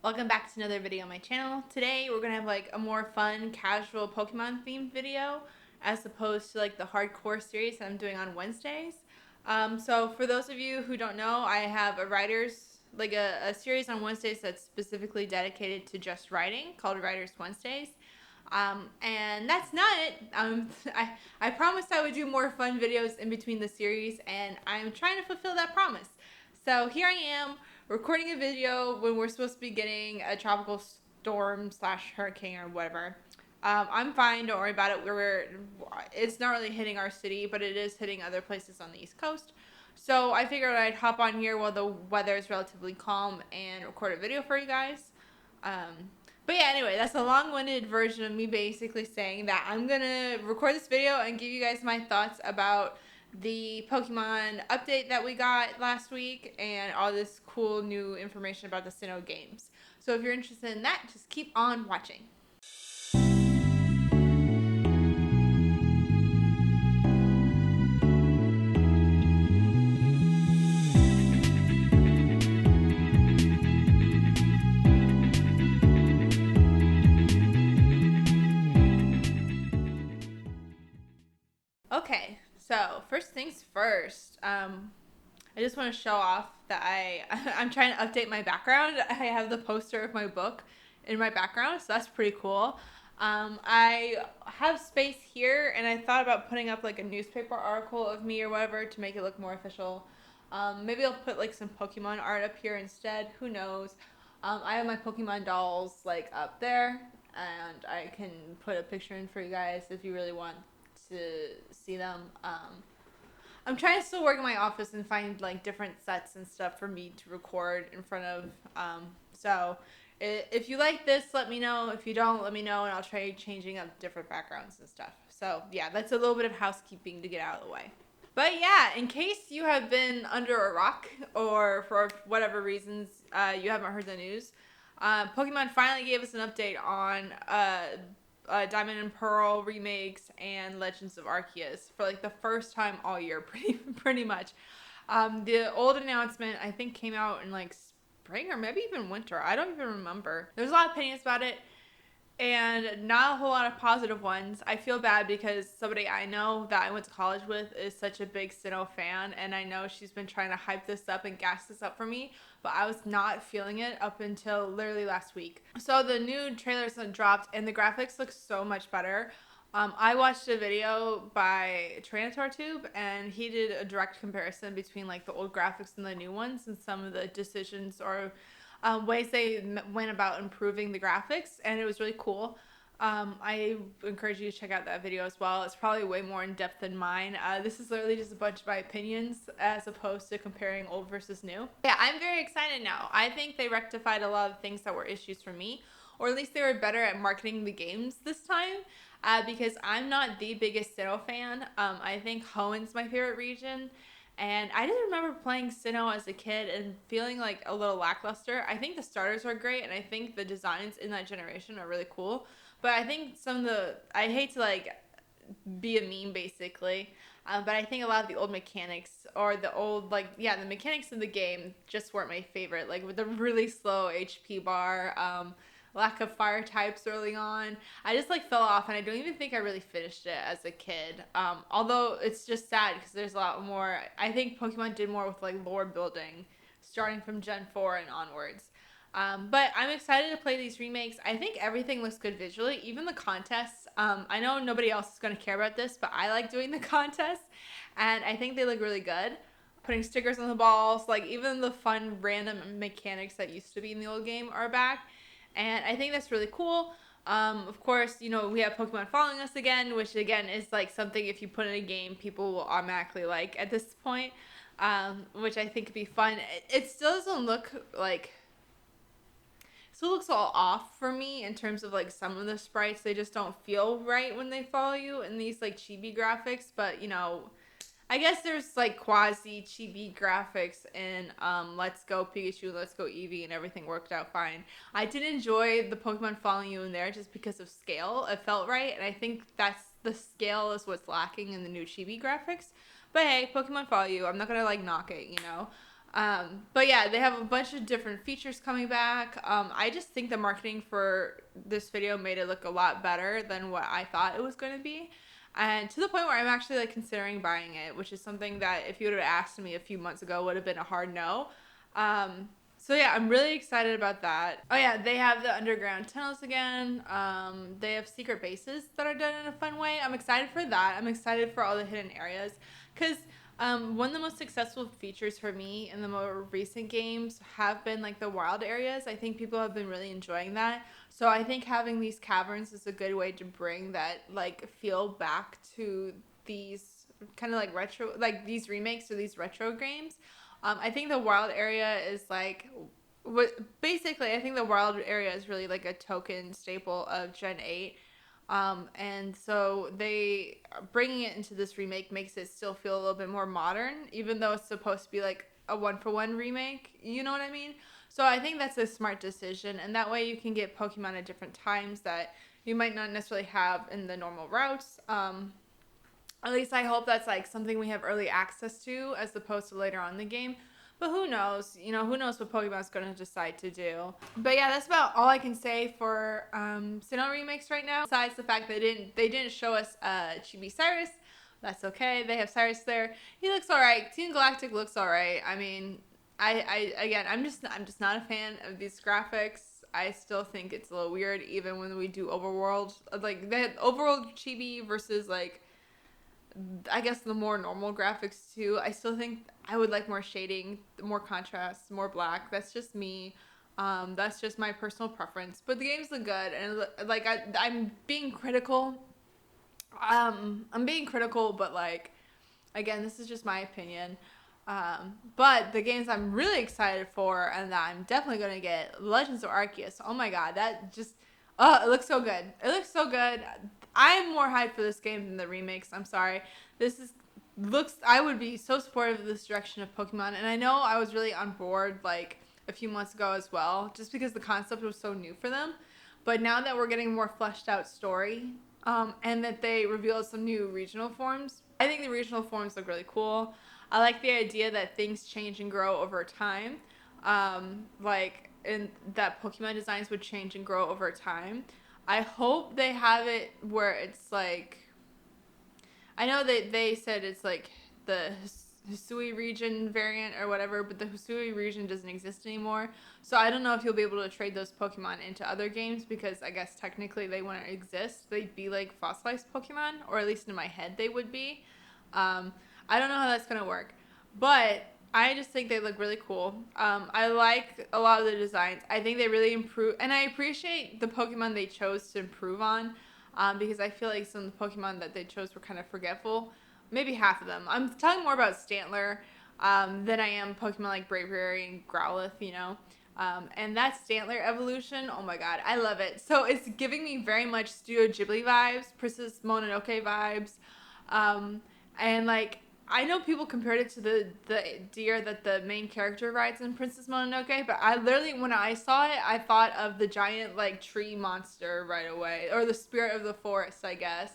Welcome back to another video on my channel. Today we're gonna have like a more fun, casual Pokemon themed video as opposed to like the hardcore series that I'm doing on Wednesdays. So for those of you who don't know, I have a series on Wednesdays that's specifically dedicated to just writing called Writers Wednesdays. And that's not it. I promised I would do more fun videos in between the series, and I'm trying to fulfill that promise. So here I am recording a video when we're supposed to be getting a tropical storm slash hurricane or whatever. I'm fine. Don't worry about it. It's not really hitting our city, but it is hitting other places on the East Coast. So I figured I'd hop on here while the weather is relatively calm and record a video for you guys. But yeah, anyway, that's a long-winded version of me basically saying that I'm gonna record this video and give you guys my thoughts about the Pokemon update that we got last week and all this cool new information about the Sinnoh games. So if you're interested in that, just keep on watching. Okay, so first things first, I just want to show off that I'm trying to update my background. I have the poster of my book in my background, so that's pretty cool. I have space here, and I thought about putting up like a newspaper article of me or whatever to make it look more official. Maybe I'll put like some Pokemon art up here instead. Who knows? I have my Pokemon dolls like up there, and I can put a picture in for you guys if you really want to see them. I'm trying to still work in my office and find like different sets and stuff for me to record in front of. So if you like this, let me know. If you don't, let me know, and I'll try changing up different backgrounds and stuff. So yeah, that's a little bit of housekeeping to get out of the way. But yeah, in case you have been under a rock or for whatever reasons you haven't heard the news, Pokemon finally gave us an update on Diamond and Pearl remakes and Legends of Arceus for like the first time all year, pretty much. The old announcement I think came out in like spring or maybe even winter. I don't even remember. There's a lot of opinions about it, and not a whole lot of positive ones. I feel bad because somebody I know that I went to college with is such a big Sinnoh fan, and I know she's been trying to hype this up and gas this up for me, but I was not feeling it up until literally last week. So the new trailers dropped, and the graphics look so much better. I watched a video by Tube, and he did a direct comparison between like the old graphics and the new ones, and some of the decisions or ways they went about improving the graphics, and it was really cool. I encourage you to check out that video as well. It's probably way more in depth than mine. This is literally just a bunch of my opinions as opposed to comparing old versus new. Yeah, I'm very excited now. I think they rectified a lot of things that were issues for me, or at least they were better at marketing the games this time. Because I'm not the biggest Sinnoh fan. I think Hoenn's my favorite region. And I just remember playing Sinnoh as a kid and feeling like a little lackluster. I think the starters are great, and I think the designs in that generation are really cool. But I think I hate to like be a meme basically, but I think a lot of the old mechanics or the mechanics in the game just weren't my favorite. Like with the really slow HP bar, lack of fire types early on. I just like fell off, and I don't even think I really finished it as a kid. Although it's just sad because there's a lot more. I think Pokemon did more with like lore building starting from Gen 4 and onwards. But I'm excited to play these remakes. I think everything looks good visually, even the contests. I know nobody else is going to care about this, but I like doing the contests, and I think they look really good. Putting stickers on the balls, like even the fun random mechanics that used to be in the old game are back. And I think that's really cool. Of course, you know, we have Pokemon following us again, which again is like something if you put in a game, people will automatically like at this point, which I think could be fun. It still doesn't look like, still looks all off for me in terms of like some of the sprites. They just don't feel right when they follow you in these like chibi graphics, but you know, I guess there's like quasi chibi graphics in Let's Go Pikachu, Let's Go Eevee, and everything worked out fine. I did enjoy the Pokemon following you in there just because of scale. It felt right, and I think that's the scale is what's lacking in the new chibi graphics. But hey, Pokemon follow you. I'm not gonna like knock it, you know. But yeah, they have a bunch of different features coming back. I just think the marketing for this video made it look a lot better than what I thought it was going to be. And to the point where I'm actually like considering buying it, which is something that if you would have asked me a few months ago would have been a hard no. So yeah, I'm really excited about that. Oh yeah, they have the underground tunnels again. They have secret bases that are done in a fun way. I'm excited for that. I'm excited for all the hidden areas because one of the most successful features for me in the more recent games have been like the wild areas. I think people have been really enjoying that. So I think having these caverns is a good way to bring that like feel back to these kind of like retro, like these remakes or these retro games. I think the wild area is like what basically I think the wild area is really like a token staple of Gen 8. And so they bringing it into this remake makes it still feel a little bit more modern, even though it's supposed to be like a 1-for-1 remake. You know what I mean? So I think that's a smart decision, and that way you can get Pokemon at different times that you might not necessarily have in the normal routes. At least I hope that's like something we have early access to as opposed to later on in the game. But who knows? You know, who knows what Pokemon's going to decide to do. But yeah, that's about all I can say for Sinnoh remakes right now. Besides the fact that they didn't show us Chibi Cyrus. That's okay. They have Cyrus there. He looks alright. Team Galactic looks alright. I mean, I'm just not a fan of these graphics. I still think it's a little weird, even when we do Overworld. Like the Overworld Chibi versus like I guess the more normal graphics too. I still think I would like more shading, more contrast, more black. That's just me. That's just my personal preference. But the games look good, and like I'm being critical. I'm being critical, but like again, this is just my opinion. But the games I'm really excited for, and that I'm definitely gonna get, Legends of Arceus. Oh my god, that just it looks so good. It looks so good. I'm more hyped for this game than the remakes. I'm sorry. This is looks. I would be so supportive of this direction of Pokemon, and I know I was really on board like a few months ago as well, just because the concept was so new for them. But now that we're getting more fleshed out story, and that they revealed some new regional forms, I think the regional forms look really cool. I like the idea that things change and grow over time, like and that Pokemon designs would change and grow over time. I hope they have it where it's like, I know that they said it's like the Hisui region variant or whatever, but the Hisui region doesn't exist anymore. So I don't know if you'll be able to trade those Pokemon into other games because I guess technically they wouldn't exist. They'd be like fossilized Pokemon, or at least in my head they would be. I don't know how that's gonna work, but I just think they look really cool. I like a lot of the designs. I think they really improve, and I appreciate the Pokemon they chose to improve on, because I feel like some of the Pokemon that they chose were kind of forgetful. Maybe half of them. I'm talking more about Stantler than I am Pokemon like Braviary and Growlithe, you know. And that Stantler evolution, oh my god, I love it. So it's giving me very much Studio Ghibli vibes, Princess Mononoke vibes, and like I know people compared it to the deer that the main character rides in Princess Mononoke, but I literally, when I saw it, I thought of the giant like tree monster right away, or the spirit of the forest, I guess,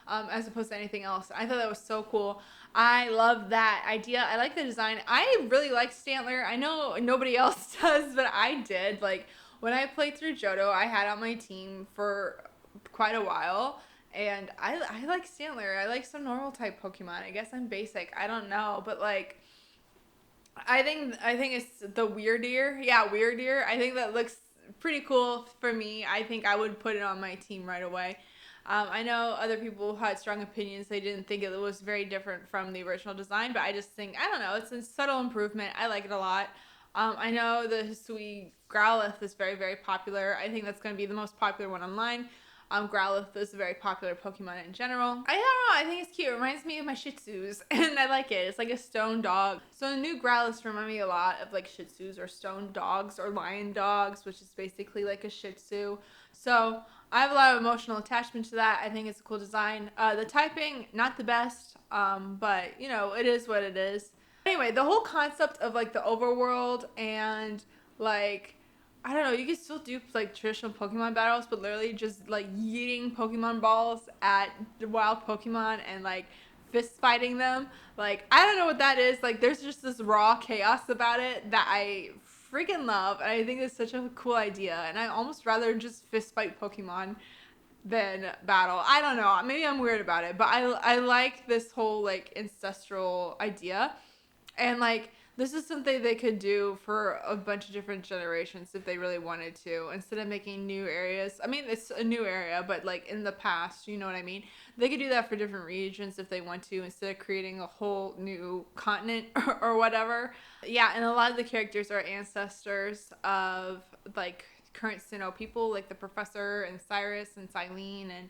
as opposed to anything else. I thought that was so cool. I love that idea. I like the design. I really like Stantler. I know nobody else does, but I did. Like when I played through Johto, I had on my team for quite a while. And I like Stantler. I like some normal type Pokemon. I guess I'm basic. I don't know, but like I think it's the Weirdeer. Yeah, Weirdeer. I think that looks pretty cool for me. I think I would put it on my team right away. I know other people had strong opinions. They didn't think it was very different from the original design, but I just think, I don't know, it's a subtle improvement. I like it a lot. I know the Hisui Growlithe is very, very popular. I think that's going to be the most popular one online. Growlithe is a very popular Pokemon in general. I don't know, I think it's cute. It reminds me of my Shih Tzus, and I like it. It's like a stone dog. So the new Growlithe remind me a lot of like Shih Tzus or stone dogs or lion dogs, which is basically like a Shih Tzu. So I have a lot of emotional attachment to that. I think it's a cool design. The typing, not the best, but you know, it is what it is. Anyway, the whole concept of like the overworld and like, I don't know, you can still do like traditional Pokemon battles, but literally just like yeeting Pokemon balls at the wild Pokemon and like fist fighting them. Like, I don't know what that is. Like, there's just this raw chaos about it that I freaking love. And I think it's such a cool idea. And I almost rather just fist fight Pokemon than battle. I don't know. Maybe I'm weird about it. But I like this whole, like, ancestral idea. And like this is something they could do for a bunch of different generations if they really wanted to, instead of making new areas. I mean, it's a new area, but like in the past, you know what I mean? They could do that for different regions if they want to, instead of creating a whole new continent or whatever. Yeah, and a lot of the characters are ancestors of like current Sinnoh people, like the Professor and Cyrus and Silene and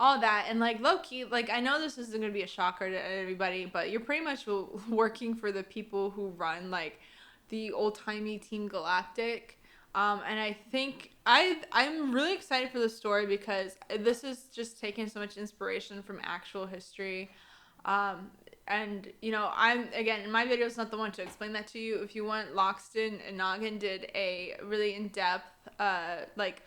all that. And like low key, like I know this isn't gonna be a shocker to everybody, but you're pretty much working for the people who run like the old timey Team Galactic. And I think I'm really excited for the story because this is just taking so much inspiration from actual history. Um, and you know, I'm again in my video is not the one to explain that to you. If you want, Loxton and Noggin did a really in depth like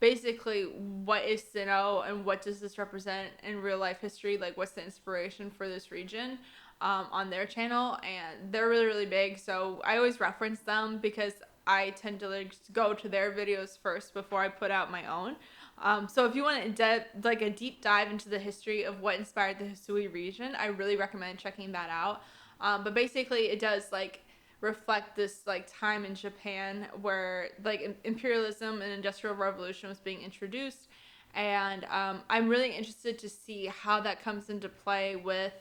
basically what is Sinnoh and what does this represent in real life history, like what's the inspiration for this region, on their channel. And they're really really big, so I always reference them because I tend to like go to their videos first before I put out my own. So if you want like a deep dive into the history of what inspired the Hisui region, I really recommend checking that out. But basically it does like reflect this like time in Japan where like imperialism and industrial revolution was being introduced. And I'm really interested to see how that comes into play with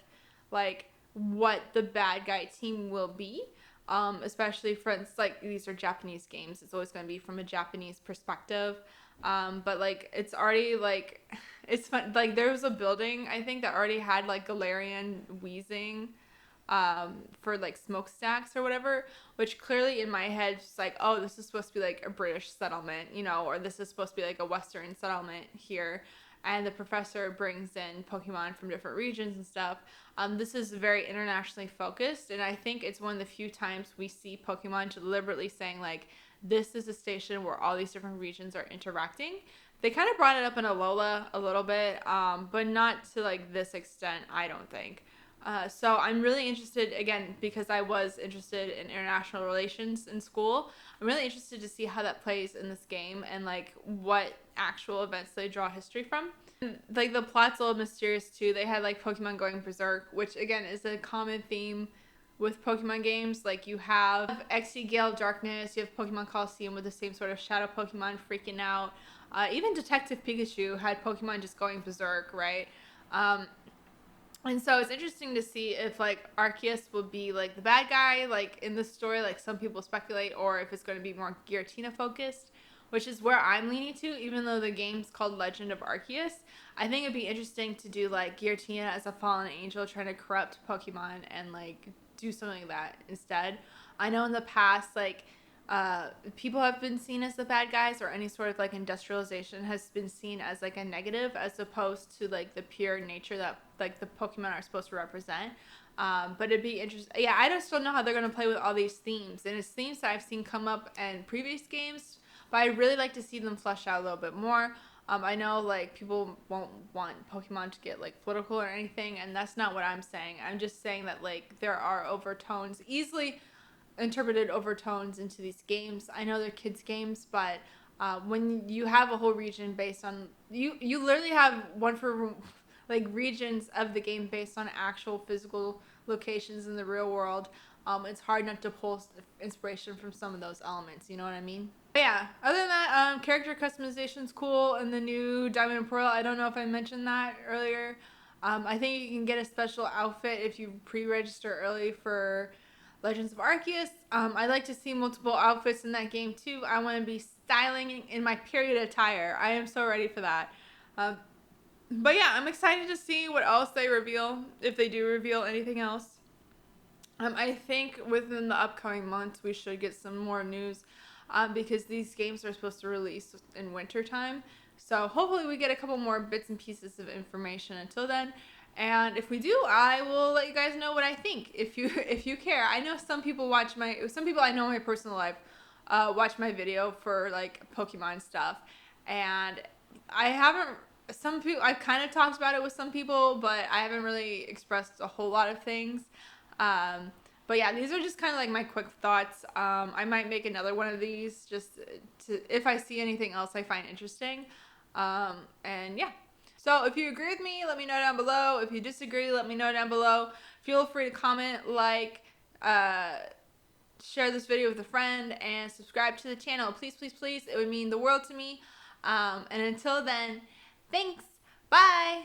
like what the bad guy team will be. Especially for instance, like these are Japanese games, it's always going to be from a Japanese perspective. But like it's already like it's fun. Like there was a building I think that already had like Galarian wheezing for like smokestacks or whatever, which clearly in my head is like, oh, this is supposed to be like a British settlement, you know, or this is supposed to be like a Western settlement here. And the professor brings in Pokemon from different regions and stuff. This is very internationally focused, and I think it's one of the few times we see Pokemon deliberately saying like, this is a station where all these different regions are interacting. They kind of brought it up in Alola a little bit, but not to like this extent, I don't think. So I'm really interested, again, because I was interested in international relations in school. I'm really interested to see how that plays in this game and like what actual events they draw history from. And, like the plot's a little mysterious too. They had like Pokemon going berserk, which again is a common theme with Pokemon games. Like you have XY Gale Darkness, you have Pokemon Coliseum with the same sort of shadow Pokemon freaking out. Even Detective Pikachu had Pokemon just going berserk, right? And so it's interesting to see if like Arceus will be like the bad guy like in this story, like some people speculate, or if it's going to be more Giratina focused, which is where I'm leaning to. Even though the game's called Legend of Arceus, I think it'd be interesting to do like Giratina as a fallen angel trying to corrupt Pokemon and like do something like that instead. I know in the past like people have been seen as the bad guys, or any sort of like industrialization has been seen as like a negative, as opposed to like the pure nature that like the Pokemon are supposed to represent. But it'd be interesting. Yeah, I just don't know how they're gonna play with all these themes, and it's themes that I've seen come up in previous games, but I'd really like to see them flesh out a little bit more. I know like people won't want Pokemon to get like political or anything, and that's not what I'm saying. I'm just saying that like there are overtones, easily interpreted overtones into these games. I know they're kids games, but when you have a whole region based on you literally have one for like regions of the game based on actual physical locations in the real world. It's hard not to pull inspiration from some of those elements, you know what I mean? But yeah, other than that, character customization's cool in the new Diamond and Pearl. I don't know if I mentioned that earlier. I think you can get a special outfit if you pre-register early for Legends of Arceus. I'd like to see multiple outfits in that game too. I want to be styling in my period attire. I am so ready for that. But yeah, I'm excited to see what else they reveal, if they do reveal anything else. I think within the upcoming months we should get some more news, because these games are supposed to release in winter time. So hopefully we get a couple more bits and pieces of information until then. And if we do, I will let you guys know what I think. If you care, I know some people I know in my personal life, watch my video for like Pokemon stuff, and I haven't some people, I've kind of talked about it with some people, but I haven't really expressed a whole lot of things. But yeah, these are just kind of like my quick thoughts. I might make another one of these just if I see anything else I find interesting. And yeah. So if you agree with me, let me know down below. If you disagree, let me know down below. Feel free to comment, like, share this video with a friend, and subscribe to the channel. Please, please, please. It would mean the world to me. And until then, thanks. Bye.